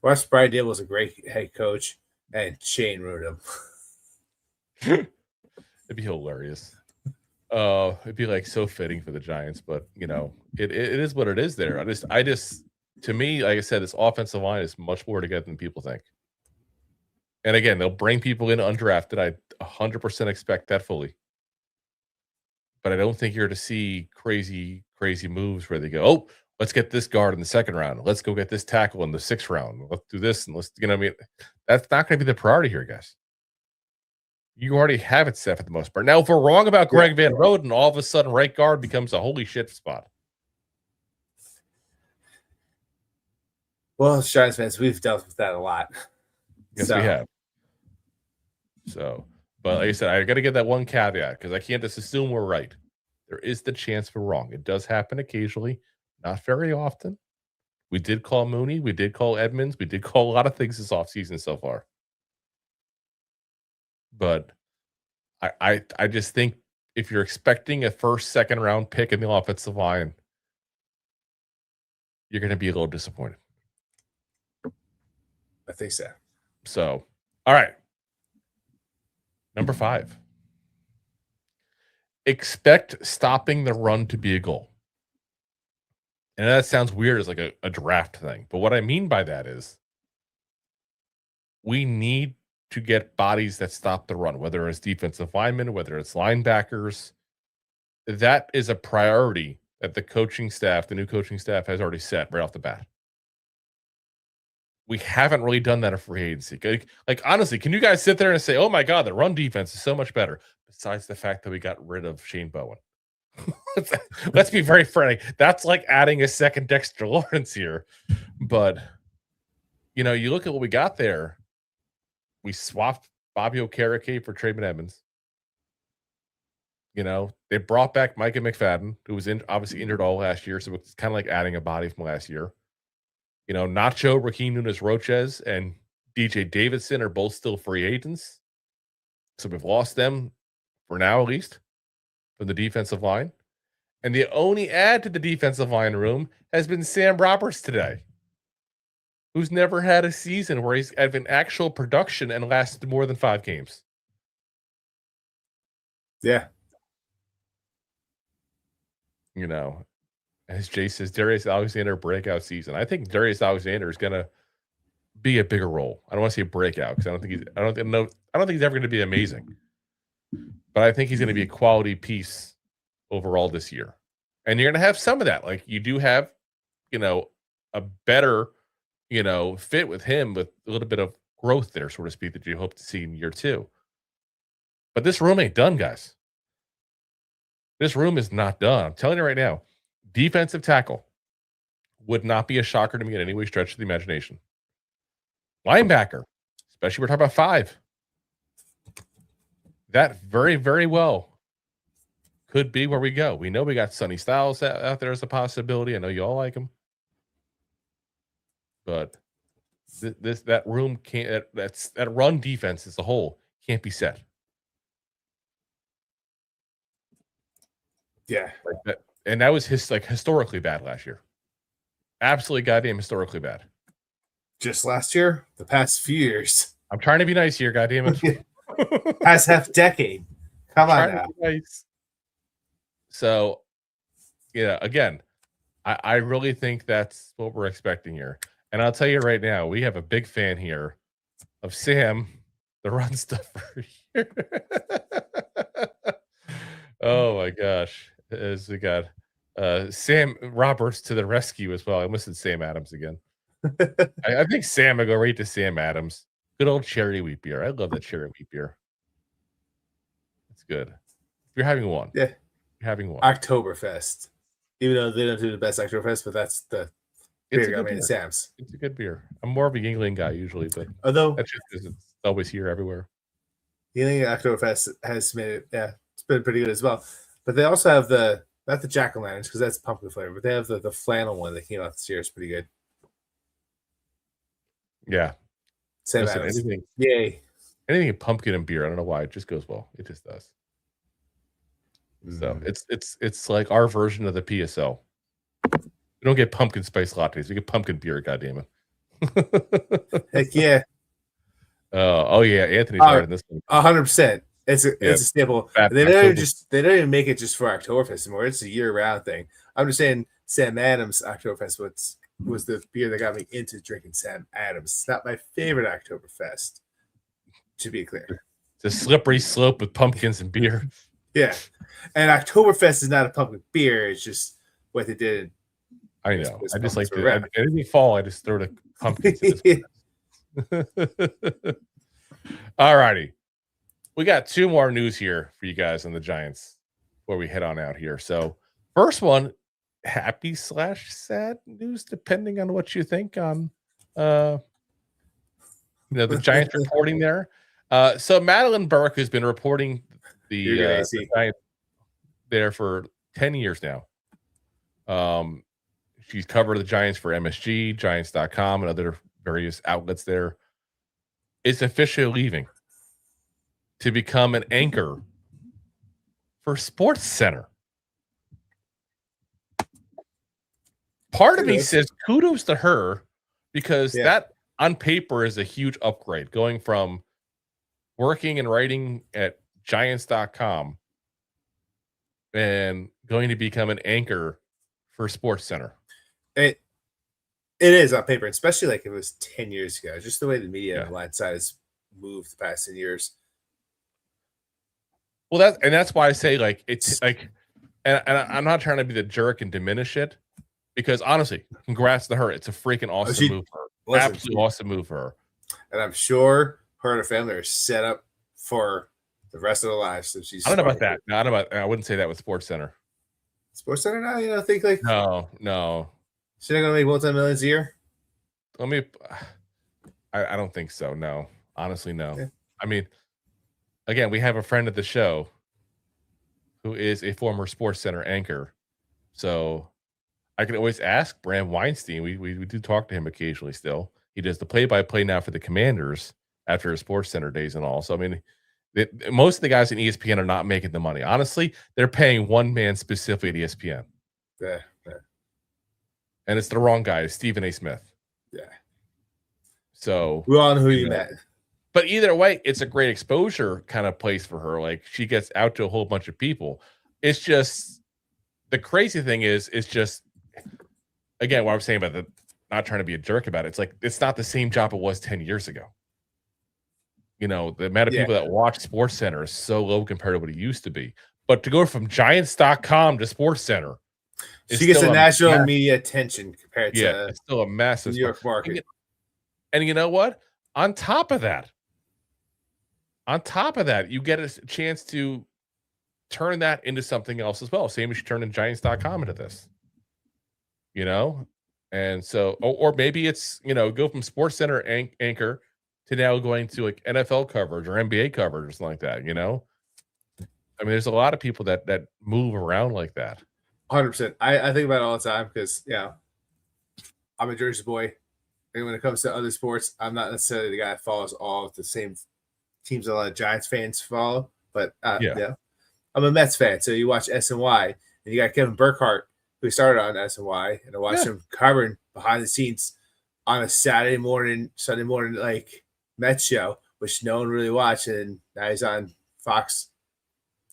Wes Bryant was a great head coach, and Shane ruined him. It'd be hilarious. It'd be like so fitting for the Giants, but it is what it is there. I just to me, like I said, this offensive line is much more together than people think. And again, they'll bring people in undrafted. I 100% expect that fully. But I don't think you're to see crazy moves where they go, oh, let's get this guard in the second round. Let's go get this tackle in the 6th round. Let's do this. And that's not going to be the priority here, guys. You already have it set for the most part. Now, if we're wrong about Greg Van Roten, all of a sudden right guard becomes a holy shit spot. Well, as Giants fans, we've dealt with that a lot. Yes, we have. So, but like I said, I got to get that one caveat because I can't just assume we're right. There is the chance we're wrong. It does happen occasionally, not very often. We did call Mooney. We did call Edmonds. We did call a lot of things this offseason so far. But I just think if you're expecting a first, second round pick in the offensive line, you're going to be a little disappointed. I think so. So, all right. Number 5. Expect stopping the run to be a goal. And that sounds weird as like a draft thing. But what I mean by that is we need to get bodies that stop the run, whether it's defensive linemen, whether it's linebackers. That is a priority that the coaching staff, the new coaching staff, has already set right off the bat. We haven't really done that in free agency. Like honestly, can you guys sit there and say, "Oh my God, the run defense is so much better"? Besides the fact that we got rid of Shane Bowen. Let's be very frank. That's like adding a second Dexter Lawrence here. But you look at what we got there. We swapped Bobby Okereke for Trayvon Edmonds. They brought back Micah McFadden, who was obviously injured all last year, so it's kind of like adding a body from last year. Nacho, Raheem Nunez-Roches, and DJ Davidson are both still free agents. So we've lost them for now, at least, from the defensive line. And the only add to the defensive line room has been Sam Roberts today, who's never had a season where he's had an actual production and lasted more than 5 games. Yeah. As Jay says, Darius Alexander breakout season. I think Darius Alexander is going to be a bigger role. I don't want to say breakout because I don't think he's ever going to be amazing. But I think he's going to be a quality piece overall this year. And you're going to have some of that. Like you do have, a better, fit with him with a little bit of growth there, so to speak, that you hope to see in year 2. But this room ain't done, guys. This room is not done. I'm telling you right now, defensive tackle would not be a shocker to me in any way stretch of the imagination. Linebacker, especially we're talking about 5. That very, very well could be where we go. We know we got Sonny Styles out there as a possibility. I know you all like him. But that room can't, that run defense as a whole can't be set. Yeah. Like that, and that was historically bad last year. Absolutely goddamn historically bad. Just last year? The past few years. I'm trying to be nice here, goddamn it. Past half decade. Come on now. Nice. So, again, I really think that's what we're expecting here. And I'll tell you right now, we have a big fan here of Sam, the run stuffer here. Oh my gosh. As we got Sam Roberts to the rescue as well. I almost said Sam Adams again. I think Sam, I go right to Sam Adams. Good old cherry wheat beer. I love that cherry wheat beer. It's good. If you're having one. Yeah. You're having one. Oktoberfest. Even though they don't do the best Oktoberfest, but that's the beer I made at Sam's. It's a good beer. I'm more of a Yingling guy usually, but although that's just because it's always here everywhere. Yingling Oktoberfest has made it, it's been pretty good as well. But they also have not the jack-o'-lanterns because that's pumpkin flavor, but they have the flannel one that came out this year. It's pretty good. Yeah. Same Yay. Anything pumpkin and beer, I don't know why. It just goes well. It just does. So it's like our version of the PSL. We don't get pumpkin spice lattes. We get pumpkin beer, goddammit. Heck yeah. Oh yeah, Anthony's right in this one. 100%. It's a staple. They don't even make it just for Oktoberfest anymore. It's a year-round thing. I'm just saying Sam Adams Oktoberfest was the beer that got me into drinking Sam Adams. It's not my favorite Oktoberfest, to be clear. It's a slippery slope with pumpkins and beer. Yeah. And Oktoberfest is not a pumpkin beer. It's just what they did. I know. I just like to, anything fall, I just throw the pumpkins in All righty. We got 2 more news here for you guys on the Giants before we head on out here. So first one, happy/sad news, depending on what you think on the Giants reporting there. So Madeline Burke, who's been reporting the Giants there for 10 years now. She's covered the Giants for MSG, Giants.com, and other various outlets there. Is officially leaving to become an anchor for Sports Center. Part of me says kudos to her because that on paper is a huge upgrade going from working and writing at Giants.com and going to become an anchor for Sports Center. It is on paper, especially like if it was 10 years ago. Just the way the media and the line side has moved the past 10 years. Well, that's why I say like it's like, and I'm not trying to be the jerk and diminish it, because honestly, congrats to her. It's a freaking awesome move for her. Absolutely awesome move for her. And I'm sure her and her family are set up for the rest of their lives. So she's. I don't know about that. No, I don't know about. I wouldn't say that with Sports Center. Sports Center now, you know, think like no. She's not gonna make multi-millions a year. I don't think so. No, honestly, no. Yeah. I mean, again, we have a friend of the show who is a former Sports Center anchor, so I can always ask Bram Weinstein. We do talk to him occasionally. Still, he does the play-by-play now for the Commanders after his Sports Center days and all. So I mean, most of the guys in ESPN are not making the money. Honestly, they're paying one man specifically at ESPN. Yeah. And it's the wrong guy, it's Stephen A. Smith. Yeah. So we all know who you met. But either way, it's a great exposure kind of place for her. Like she gets out to a whole bunch of people. It's just the crazy thing is, it's just again what I'm saying about not trying to be a jerk about it. It's like it's not the same job it was 10 years ago. You know, the amount of people that watch Sports Center is so low compared to what it used to be. But to go from Giants.com to Sports Center, she gets a national media attention compared to it's still a massive New York market. And you know what? On top of that, you get a chance to turn that into something else as well. Same as you turn Giants.com into this. You know? And so, or maybe it's, you know, go from Sports Center anchor to now going to like NFL coverage or NBA coverage or something like that, you know? I mean, there's a lot of people that move around like that. 100%. I think about it all the time because, I'm a Jersey boy. And when it comes to other sports, I'm not necessarily the guy that follows all of the same teams that a lot of Giants fans follow. But, I'm a Mets fan. So you watch SNY, and you got Kevin Burkhardt, who started on SNY, and I watched him covering behind the scenes on a Sunday morning, like, Mets show, which no one really watched. And now he's on Fox,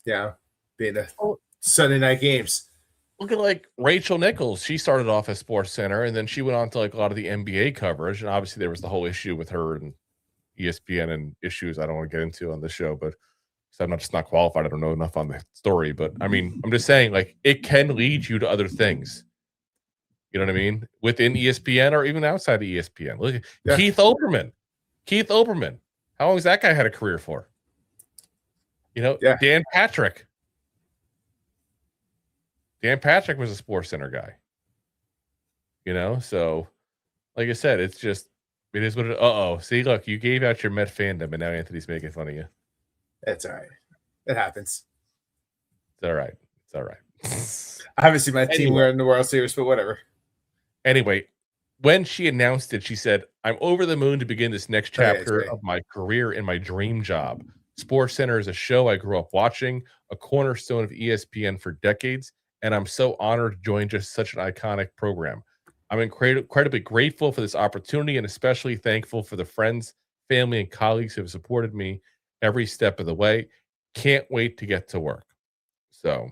being the Sunday night games. Look at like Rachel Nichols. She started off at Sports Center, and then she went on to like a lot of the NBA coverage. And obviously, there was the whole issue with her and ESPN and issues I don't want to get into on the show, but I'm not qualified. I don't know enough on the story. But I mean, I'm just saying, like, it can lead you to other things. You know what I mean? Within ESPN or even outside of ESPN. Look at Keith Olbermann. How long has that guy had a career for? You know, Dan Patrick. Dan Patrick was a Sports Center guy. You know, so like I said, it's just it is what it. See, look, you gave out your Met fandom, and now Anthony's making fun of you. It's all right. It happens. It's all right. I haven't seen my team wearing the World Series, but whatever. Anyway, when she announced it, she said, "I'm over the moon to begin this next chapter of my career in my dream job. Sports Center is a show I grew up watching, a cornerstone of ESPN for decades. And I'm so honored to join just such an iconic program. I'm incredibly grateful for this opportunity and especially thankful for the friends, family, and colleagues who have supported me every step of the way. Can't wait to get to work." So,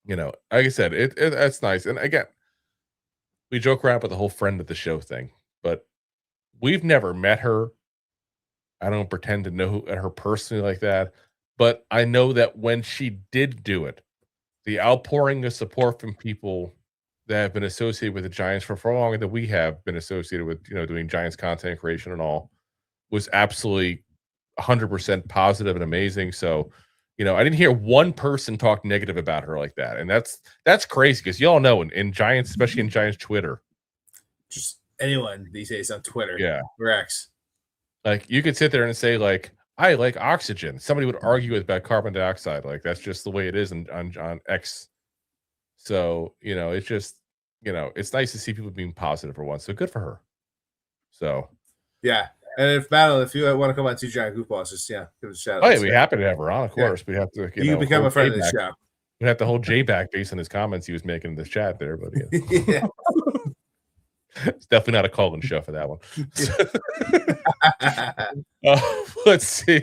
you know, like I said, that's nice. And again, we joke around with the whole friend of the show thing, but we've never met her. I don't pretend to know her personally like that, but I know that when she did do it, the outpouring of support from people that have been associated with the Giants for far longer than we have been associated with, you know, doing Giants content creation and all was absolutely 100% positive and amazing. So, you know, I didn't hear one person talk negative about her like that. And that's crazy because you all know in Giants, especially in Giants Twitter. Just anyone these days on Twitter. Yeah. Or X. Like you could sit there and say like, I like oxygen. Somebody would argue about carbon dioxide. Like that's just the way it is on X. So, you know, it's just, you know, it's nice to see people being positive for once. So good for her. So, yeah. And if you want to come on to Giant Goofballs, just give us a shout out. Oh, yeah, we happy to have her on, of course. We have to, you become a friend of the show. We have to hold Jay back based on his comments he was making in this chat there, but yeah. It's definitely not a call-in show for that one. Let's see.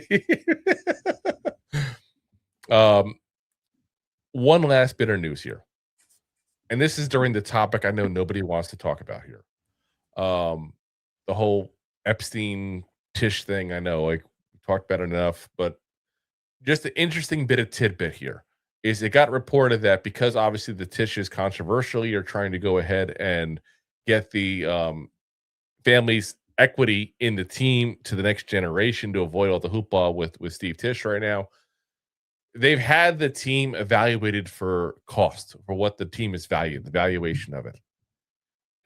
One last bit of news here, and this is during the topic I know nobody wants to talk about here. The whole Epstein Tish thing. I know, like, we talked about it enough, but just an interesting bit of tidbit here is it got reported that because obviously the Tish is controversial, you're trying to go ahead and get the family's equity in the team to the next generation to avoid all the hoopla with Steve Tish right now. They've had the team evaluated for cost, for what the team is valued, the valuation of it.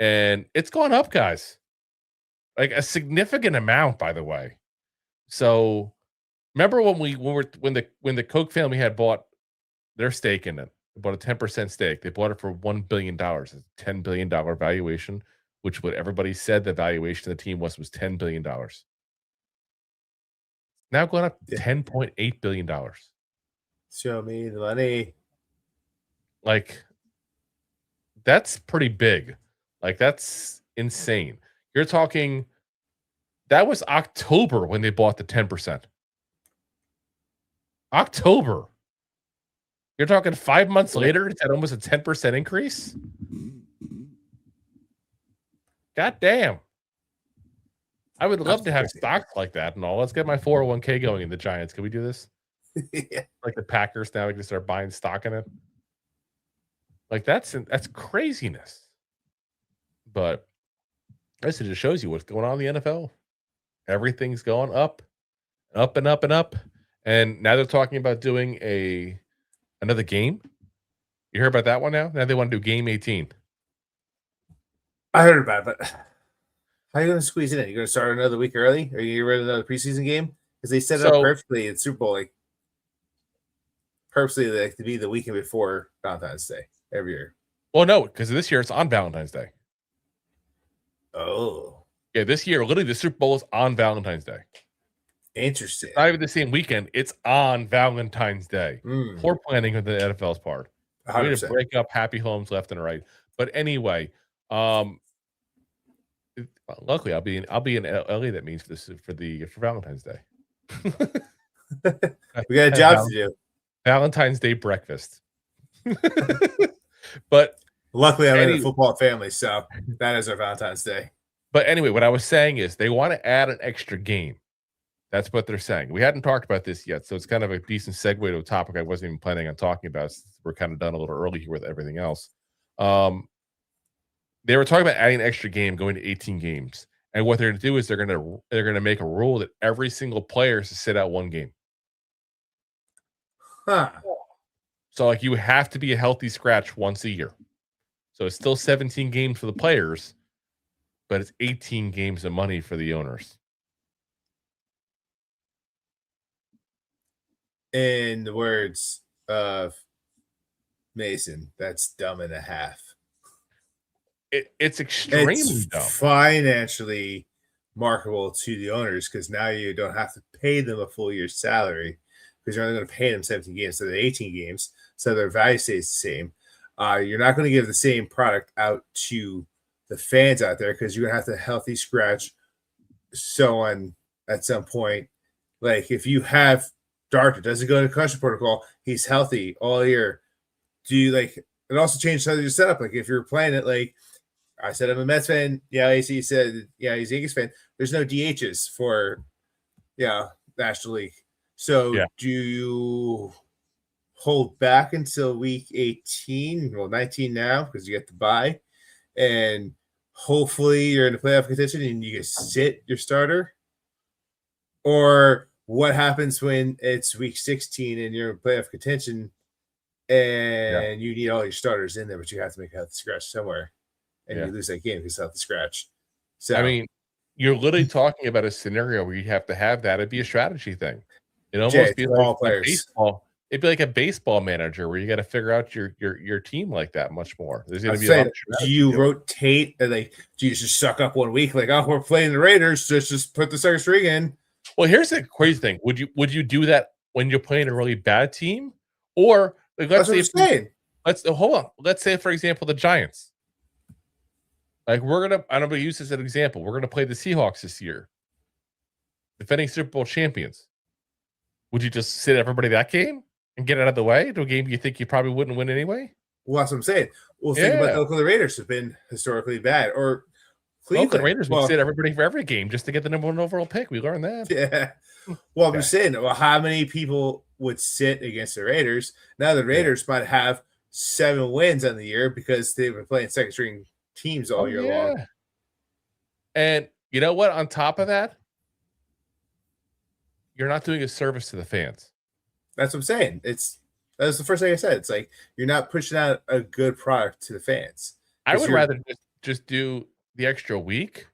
And it's gone up, guys. Like a significant amount, by the way. So remember when the Koch family had bought their stake in it, they bought a 10% stake. They bought it for $1 billion. It's a $10 billion valuation, which what everybody said the valuation of the team was $10 billion. Now going up to $10.8 billion. Show me the money. Like, that's pretty big. Like, that's insane. You're talking, that was October when they bought the 10%. October. You're talking 5 months later, it's at almost a 10% increase? God damn. I would love to have stocks like that and all. Let's get my 401k going in the Giants. Can we do this? Yeah. Like the Packers now, we can start buying stock in it. Like, that's craziness. But this just shows you what's going on in the NFL. Everything's going up, up and up and up. And now they're talking about doing another game. You heard about that one now? Now they want to do game 18. I heard about it, but how are you going to squeeze it in? You're going to start another week early? Are you going to run another preseason game? Because they set it up perfectly in Super Bowl, like purposely, like, to be the weekend before Valentine's Day every year. Well, no, because this year it's on Valentine's Day. Oh. Yeah, this year, literally, the Super Bowl is on Valentine's Day. Interesting. Not even the same weekend. It's on Valentine's Day. Poor planning on the NFL's part. We're going to break up happy homes left and right. But anyway, luckily I'll be in LA. That means for Valentine's Day. We got a job to do. Valentine's Day breakfast. But luckily I'm in a football family, so that is our Valentine's Day. But anyway, what I was saying is they want to add an extra game. That's what they're saying. We hadn't talked about this yet, so it's kind of a decent segue to a topic I wasn't even planning on talking about. We're kind of done a little early here with everything else. They were talking about adding an extra game, going to 18 games. And what they're going to do is they're going to make a rule that every single player is to sit out one game. Huh. So, like, you have to be a healthy scratch once a year. So it's still 17 games for the players, but it's 18 games of money for the owners. In the words of Mason, that's dumb and a half. It's extremely dumb. Financially marketable to the owners because now you don't have to pay them a full year's salary because you're only going to pay them 17 games instead of 18 games, so their value stays the same. You're not going to give the same product out to the fans out there because you're going to have to healthy scratch someone at some point. Like, if you have Dart that doesn't go into concussion protocol, he's healthy all year. Do you, like, it also changed how you set up? Like, if you're playing it, like, I said I'm a Mets fan. Yeah, AC said, yeah, he's a Yankees fan. There's no DHs for, National League. So do you hold back until week 18? Well, 19 now because you get to bye. And hopefully you're in the playoff contention and you can sit your starter? Or what happens when it's week 16 and you're in playoff contention and you need all your starters in there, but you have to make a healthy scratch somewhere? And you lose that game because it's out the scratch. So I mean, you're literally talking about a scenario where you have to have that. It'd be a strategy thing. It almost be like baseball. It'd be like a baseball manager where you got to figure out your team like that much more. There's going to be do you rotate? Like, do you just suck up 1 week? Like, oh, we're playing the Raiders. Just put the second string in. Well, here's the crazy thing. Would you do that when you're playing a really bad team, or like, let's say hold on. Let's say, for example, the Giants. Like I'm gonna use this as an example. We're gonna play the Seahawks this year, defending Super Bowl champions. Would you just sit everybody that game and get it out of the way to a game you think you probably wouldn't win anyway? Well, that's what I'm saying. Well, think about the Oakland Raiders have been historically bad, or Cleveland. Oakland Raiders would sit everybody for every game just to get the number 1 overall pick. We learned that. Yeah. Well, I'm just saying, well, how many people would sit against the Raiders? Now the Raiders might have 7 wins on the year because they've been playing second string teams all year long. And you know what? On top of that, you're not doing a service to the fans. That's what I'm saying. That's the first thing I said. It's like you're not pushing out a good product to the fans. I would rather just do the extra week,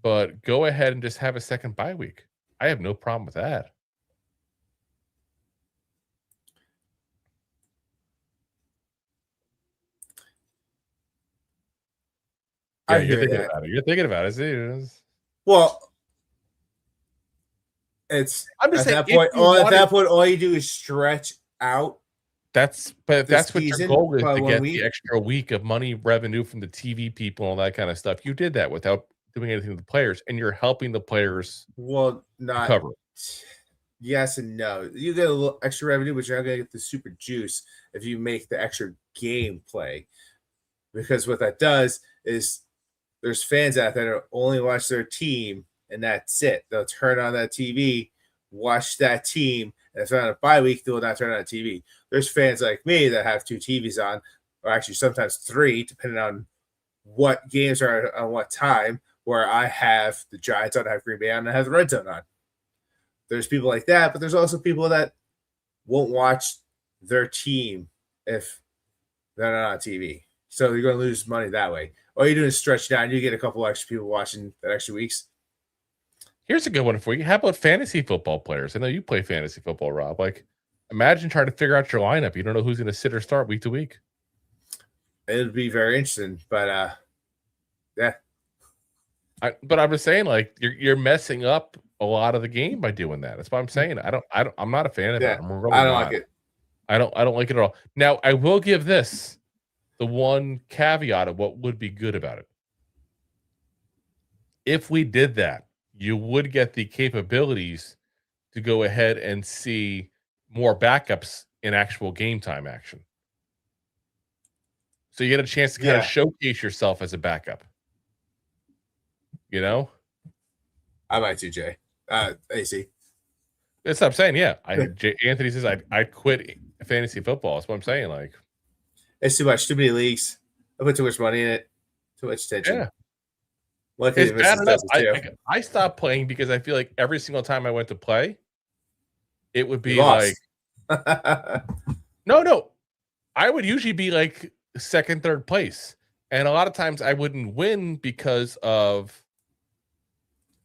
but go ahead and just have a second bye week. I have no problem with that. Yeah, you're thinking about it. You're thinking about it. Well, I'm just saying, at that point, all you do is stretch out. That's what your goal is, to get the extra week of money revenue from the TV people and all that kind of stuff. You did that without doing anything to the players, and you're helping the players. Well, not cover. Yes and no. You get a little extra revenue, but you're not going to get the super juice if you make the extra game play. Because what that does is there's fans out there that only watch their team, and that's it. They'll turn on that TV, watch that team, and if they're on a bye week, they will not turn on the TV. There's fans like me that have 2 TVs on, or actually sometimes 3, depending on what games are on what time, where I have the Giants on, I have Green Bay on, and I have the Red Zone on. There's people like that, but there's also people that won't watch their team if they're not on TV. So you're going to lose money that way. All you're doing is stretch down. You get a couple extra people watching that extra weeks. Here's a good one for you. How about fantasy football players? I know you play fantasy football, Rob. Like, imagine trying to figure out your lineup. You don't know who's going to sit or start week to week. It'd be very interesting, but yeah. But I'm just saying, like, you're messing up a lot of the game by doing that. That's what I'm saying. I'm not a fan of that. Really I don't like it. I don't like it at all. Now, I will give this the one caveat of what would be good about it. If we did that, you would get the capabilities to go ahead and see more backups in actual game time action. So you get a chance to kind of showcase yourself as a backup. You know? I might too, Jay. AC. That's what I'm saying. Yeah. Anthony says I'd quit fantasy football. That's what I'm saying. Like, it's too much. Too many leagues. I put too much money in it. Too much attention. Yeah. It's bad enough. I stopped playing because I feel like every single time I went to play, it would be like no. I would usually be like second, third place. And a lot of times I wouldn't win because of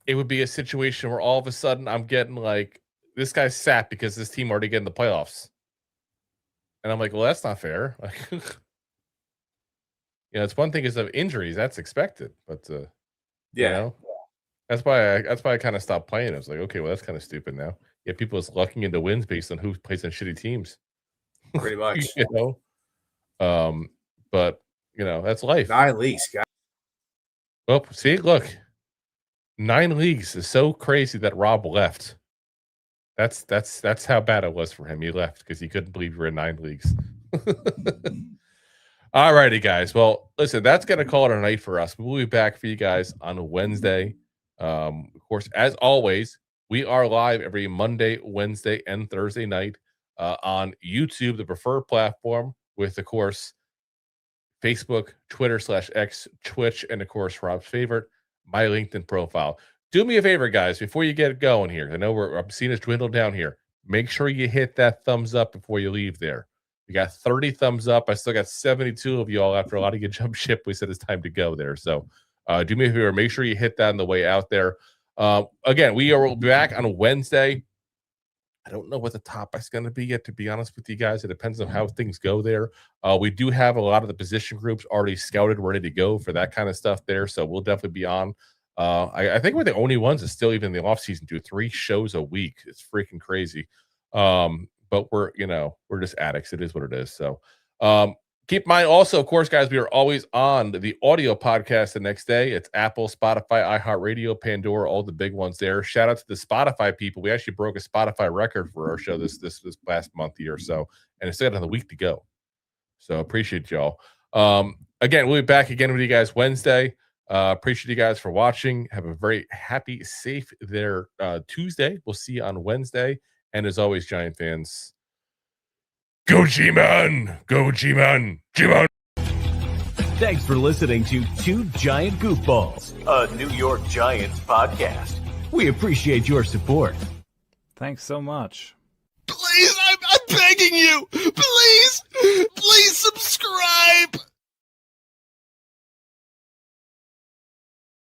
it would be a situation where all of a sudden I'm getting like, this guy's sat because this team already get in the playoffs. And I'm like, well, that's not fair. Like, it's one thing is of injuries, that's expected, but that's why I kind of stopped playing. I was like, okay, well, that's kind of stupid now. Yeah, people is lucking into wins based on who plays on shitty teams. Pretty much. But that's life. 9 leagues, guys. Well, see, look, 9 leagues is so crazy that Rob left. That's how bad it was for him. He left because he couldn't believe we were in 9 leagues. All righty, guys. Well, listen, that's going to call it a night for us. We'll be back for you guys on a Wednesday. Of course, as always, we are live every Monday, Wednesday, and Thursday night on YouTube, the preferred platform, with, of course, Facebook, Twitter /X, Twitch, and, of course, Rob's favorite, my LinkedIn profile. Do me a favor, guys, before you get going here. I know I'm seeing us dwindle down here. Make sure you hit that thumbs up before you leave there. We got 30 thumbs up. I still got 72 of you all after a lot of you jump ship. We said it's time to go there. So do me a favor. Make sure you hit that on the way out there. Again, we'll be back on a Wednesday. I don't know what the topic's going to be yet, to be honest with you guys. It depends on how things go there. We do have a lot of the position groups already scouted, ready to go for that kind of stuff there. So we'll definitely be on. I think we're the only ones that still, even in the offseason, do 3 shows a week. It's freaking crazy. But we're just addicts. It is what it is. So Keep in mind also, of course, guys, we are always on the audio podcast the next day. It's Apple, Spotify, iHeartRadio, Pandora, all the big ones there. Shout out to the Spotify people. We actually broke a Spotify record for our show this past month here. So, and it's still got another week to go. So appreciate y'all. Again, we'll be back again with you guys Wednesday. Appreciate you guys for watching. Have a very happy, safe there Tuesday. We'll see you on Wednesday. And as always, Giant fans, go G-Man! Go G-Man! G-Man! Thanks for listening to Two Giant Goofballs, a New York Giants podcast. We appreciate your support. Thanks so much. Please, I'm begging you. Please subscribe.